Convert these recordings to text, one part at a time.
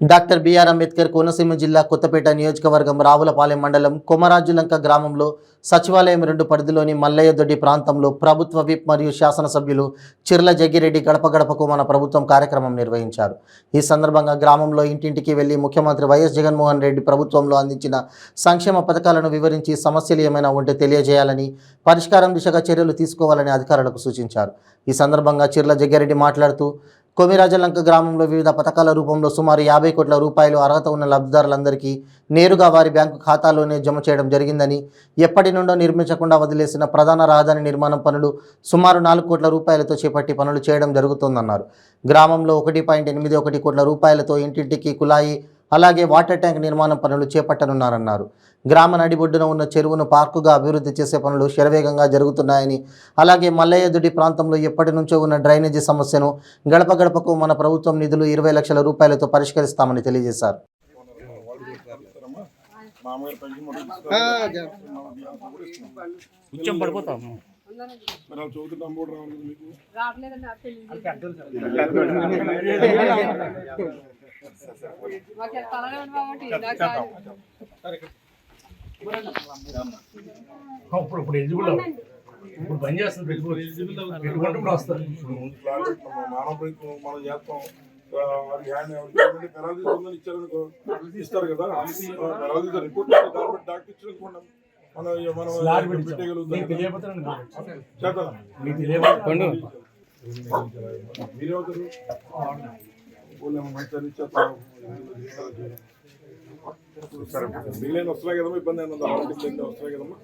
Doctor BR Ambedkar Konaseema జిల్లా కొత్తపేట నియోజకవర్గం రావులపాలెం మండలం కొమరాజులంక గ్రామంలో సచివాలయం 2 పరిధిలోని మల్లయ్యదొడ్డి ప్రాంతంలో ప్రభుత్వ విప్ మరియు శాసనసభ్యులు చిర్ల జగ్గిరెడ్డి గడప గడపకు మన ప్రభుత్వం కార్యక్రమం నిర్వహించారు. ఈ సందర్భంగా గ్రామంలో ఇంటింటికి వెళ్లి ముఖ్యమంత్రి వైఎస్ జగన్మోహన్ రెడ్డి ప్రభుత్వంలో అందించిన సంక్షేమ పథకాలను వివరించి సమస్యలు ఏమైనా ఉంటే తెలియజేయాలని, పరిష్కారం దిశగా చర్యలు తీసుకోవాలని అధికారులకు సూచించారు. ఈ సందర్భంగా చిర్ల జగ్గిరెడ్డి మాట్లాడుతూ కొమిరాజలంక గ్రామంలో వివిధ పథకాల రూపంలో సుమారు 50 కోట్ల రూపాయలు అర్హత ఉన్న లబ్ధిదారులందరికీ నేరుగా వారి బ్యాంకు ఖాతాలోనే జమ చేయడం జరిగిందని, ఎప్పటి నుండో నిర్మించకుండా వదిలేసిన ప్రధాన రహదారి నిర్మాణం పనులు సుమారు 4 కోట్ల రూపాయలతో చేపట్టి పనులు చేయడం జరుగుతుందన్నారు. గ్రామంలో 1.81 కోట్ల రూపాయలతో ఇంటింటికి కుళాయి అలాగే వాటర్ ట్యాంక్ నిర్మాణం పనులు చేపట్టనున్నారన్నారు. గ్రామ నడిబొడ్డున ఉన్న చెరువును పార్కుగా అభివృద్ధి చేసే పనులు శరవేగంగా జరుగుతున్నాయని, అలాగే మల్లయ్యదొడ్డి ప్రాంతంలో ఎప్పటి నుంచో ఉన్న డ్రైనేజీ సమస్యను గడప గడపకు మన ప్రభుత్వం నిధులు 20 లక్షల రూపాయలతో పరిష్కరిస్తామని తెలియజేశారు. ఇప్పుడు ఎలిజిబుల్ ఇప్పుడు పని చేస్తుంది ఎలిజిబుల్ వస్తారు మనం చేస్తాం. ఇచ్చారనుకో ఇస్తారు కదా, రిపోర్ట్ దాన్ని బట్టి డాక్టర్ ఇచ్చారనుకోండి మనం పెట్టగలుగుతాం. మీరేవుతారు మిగిలిన వస్తున్నాయి కదమ్మా, ఇబ్బంది అయినా వస్తున్నాయి కదమ్మా.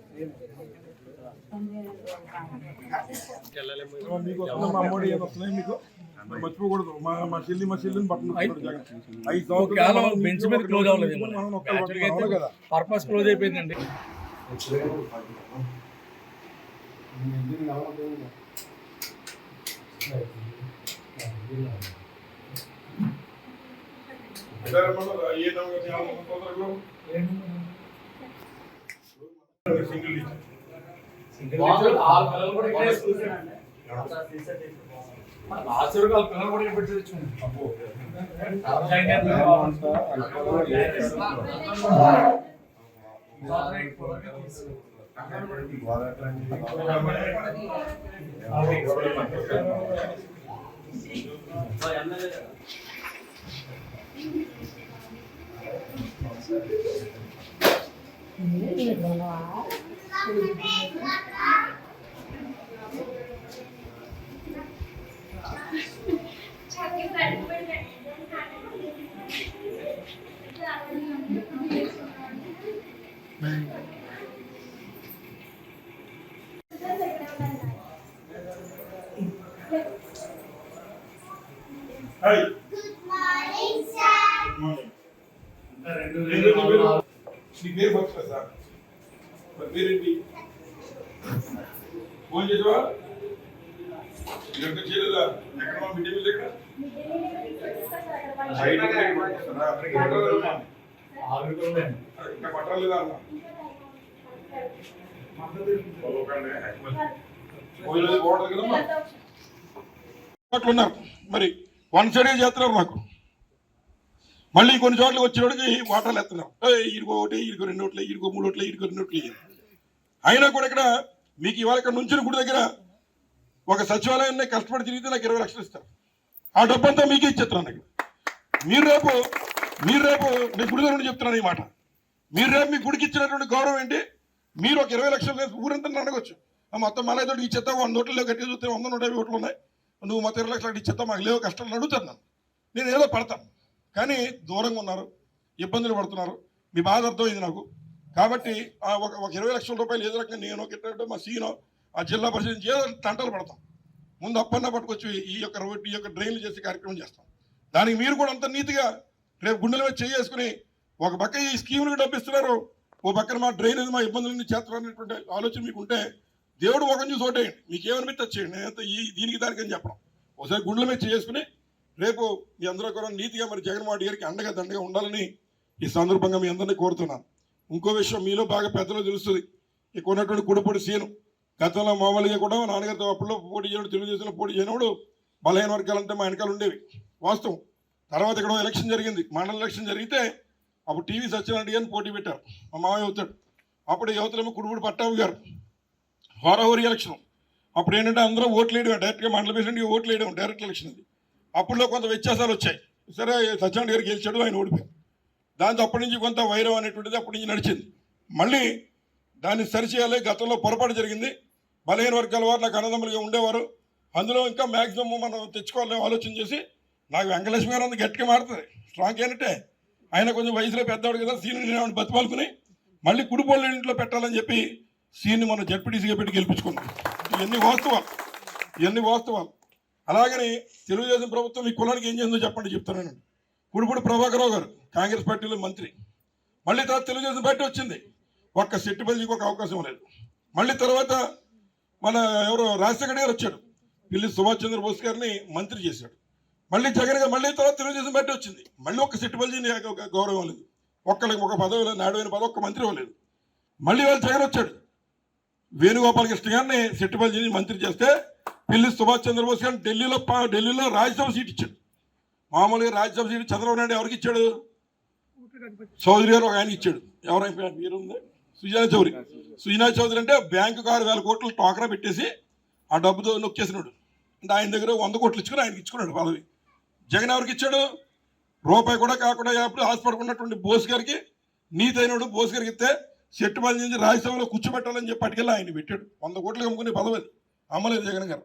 మీకు వస్తున్నా అమ్మోడి ఏం వస్తున్నాయి మీకు మర్చిపోకూడదు. మా చెల్లిని పట్టణం 5 సంవత్సరాలు బెంచ్ మీద క్లోజ్ అవ్వలేదు కదా, పర్పస్ క్లోజ్ అయిపోయిందండి. ఫోన్ చేసావా? చేయలేదా? ఎక్కడ మిడ్ డే మీల్ ఎక్కడ పట్టలేదా అన్న ఉన్నారు. మరి 1 సైడ్ చేస్తున్నారు. నాకు మళ్ళీ కొన్ని చోట్ల వచ్చేవాడికి వాటర్లు ఎత్తున్నారు. ఇరుకో 1, ఇరుకో 2 ఓట్లు, ఇరుకో 3 ఓట్లు, ఇరుకో 2 ఓట్లు. అయినా కూడా ఇక్కడ మీకు ఇవాళ ఇక్కడ నుంచి గుడి దగ్గర ఒక సచివాలయాన్ని కష్టపడి తిరిగితే నాకు 20 లక్షలు ఇస్తారు. ఆ డబ్బంతా మీకే ఇచ్చేస్తున్నాను. ఇక్కడ మీరు రేపు నేను గుడి దగ్గర చెప్తున్నాను ఈ మాట. మీరు రేపు మీ గుడికి ఇచ్చినటువంటి గౌరవం ఏంటి? మీరు ఒక 20 లక్షలు ఊరంతా అడగొచ్చు. మొత్తం మళ్ళీ ఇచ్చేస్తావు 100 ఓట్లు గట్టిగా చూస్తే 100-150 ఓట్లు ఉన్నాయి, నువ్వు మొత్తం 20 లక్షలు ఇచ్చేస్తావు, మాకు లేవు కష్టాలు అడుగుతాను. నేను ఏదో పడతాను, కానీ దూరంగా ఉన్నారు, ఇబ్బందులు పడుతున్నారు, మీ బాధ అర్థమైంది నాకు. కాబట్టి ఒక 20 లక్షల రూపాయలు ఏదో రకంగా నేను గిట్ట మా సీనో ఆ జిల్లా పరిషత్ ఏదో తంటలు పడతాం. ముందు అప్పన్న పట్టుకొచ్చి ఈ యొక్క డ్రైన్లు చేసే కార్యక్రమం చేస్తాం. దానికి మీరు కూడా అంత నీతిగా రేపు గుండెల మీద చేసుకుని ఒక పక్క ఈ స్కీములకు డబ్బిస్తున్నారు, ఓ పక్కన మా డ్రైనేజ్ మా ఇబ్బందులన్నీ చేస్తారనేటువంటి ఆలోచన మీకు ఉంటే దేవుడు ముఖం చూసి ఓటేయండి. మీకు ఏమనిపిస్తే చేయండి. నేనంతా దీనికి దానికని చెప్పడం. ఒకసారి గుండెల మీద చేసుకుని రేపు మీ అందరూ కూడా నీతిగా మరి జగన్మోహన్ రెడ్డి గారికి అండగా దండగా ఉండాలని ఈ సందర్భంగా మీ అందరినీ కోరుతున్నాను. ఇంకో విషయం మీలో బాగా పెద్దలో తెలుస్తుంది. ఇక్కడ ఉన్నటువంటి కుడిపొడి సీను గతంలో మామూలుగా కూడా నాన్నగారితో అప్పుల్లో పోటీ చేయడం, తెలుగుదేశంలో పోటీ చేయనప్పుడు బలహీన వర్గాలంటే మా వెనకాల ఉండేవి వాస్తవం. తర్వాత ఇక్కడ ఎలక్షన్ జరిగింది, మండల ఎలక్షన్ జరిగితే అప్పుడు టీవీ సత్యనారాయణ గారిని పోటీ పెట్టారు, మా మామయ్య అవుతాడు. అప్పుడు యువతలేమో కుడుబుడు పట్టాభి గారు, హోరాహోరీ ఎలక్షన్. అప్పుడు ఏంటంటే అందరూ ఓట్లు వేయడం, డైరెక్ట్గా మండల ప్రెసిడెంట్కి ఓట్లు వేయడం, డైరెక్ట్ ఎలక్షన్ అది. అప్పుడులో కొంత వ్యత్యాసాలు వచ్చాయి. సరే సత్యనారాయణ గారు గెలిచాడు, ఆయన ఓడిపోయారు. దాంతో అప్పటి నుంచి కొంత వైరం అనేటువంటిది అప్పటి నుంచి నడిచింది. మళ్ళీ దాన్ని సరిచేయాలి. గతంలో పొరపాటు జరిగింది. బలహీన వర్గాల వారు నాకు అన్నదమ్ములుగా ఉండేవారు. అందులో ఇంకా మ్యాక్సిమం మనం తెచ్చుకోవాలని ఆలోచన చేసి, నాకు వెంకటలక్ష్మి గారు అంత గట్టిగా మారుతుంది, స్ట్రాంగ్ ఏంటంటే ఆయన కొంచెం వయసులో పెద్దవాడు కదా, సీనియర్ బతిపాలుకుని మళ్ళీ కుడిపోళ్ళ ఇంట్లో పెట్టాలని చెప్పి సీని మనం జడ్పీటీసీగా పెట్టి గెలిపించుకున్నాం. ఇవన్నీ వాస్తవాలు. అలాగని తెలుగుదేశం ప్రభుత్వం ఈ కులానికి ఏం చేసిందో చెప్పండి, చెప్తానండి. కుడిపూడి ప్రభాకరరావు గారు కాంగ్రెస్ పార్టీలో మంత్రి, మళ్ళీ తర్వాత తెలుగుదేశం పార్టీ వచ్చింది, ఒక్క సెట్టిపల్లికి ఒక అవకాశం లేదు. మళ్ళీ తర్వాత మన ఎవరో రాజశేఖర్ గారు వచ్చాడు, పిల్లి సుభాష్ చంద్రబోస్ గారిని మంత్రి చేశాడు. మళ్ళీ జగన్ గారు, మళ్ళీ తర్వాత తెలుగుదేశం పార్టీ వచ్చింది, మళ్ళీ ఒక్క సెట్టిపల్లిని గౌరవం లేదు, ఒక్కరికి ఒక పదవి లేదు, నాయుడు పదవి ఒక్క మంత్రి ఇవ్వలేదు. మళ్ళీ వాళ్ళు జగన్ వచ్చాడు, వేణుగోపాలకృష్ణ గారిని సెట్టిపల్లిని మంత్రి చేస్తే పిల్లి సుభాష్ చంద్రబోస్ గారిని ఢిల్లీలో రాజ్యసభ సీట్ ఇచ్చాడు. మామూలుగా రాజ్యసభ సీట్ చంద్రబాబు నాయుడు ఎవరికి ఇచ్చాడు? చౌదరి గారు ఒక ఆయనకి ఇచ్చాడు. ఎవరైపోయారు మీరు సుజనా చౌదరి అంటే బ్యాంకు 6,000 కోట్లు టోకరా పెట్టేసి ఆ డబ్బుతో నొక్కేసినాడు. అంటే ఆయన దగ్గర 100 కోట్లు ఇచ్చుకుని ఆయనకి ఇచ్చుకున్నాడు పదవి. జగన్ ఎవరికి ఇచ్చాడు? రూపాయి కూడా కాకుండా ఎప్పుడు ఆశపడుకున్నటువంటి బోస్ గారికి, నీతి అయినోడు బోస్ గారికి ఇస్తే సెట్టుపల్లి నుంచి రాజ్యసభలో కూర్చోబెట్టాలని చెప్పి పట్టుకెళ్ళి ఆయన పెట్టాడు. 100 కోట్లు అమ్ముకునే పదవి అమ్మలేదు జగన్ గారు.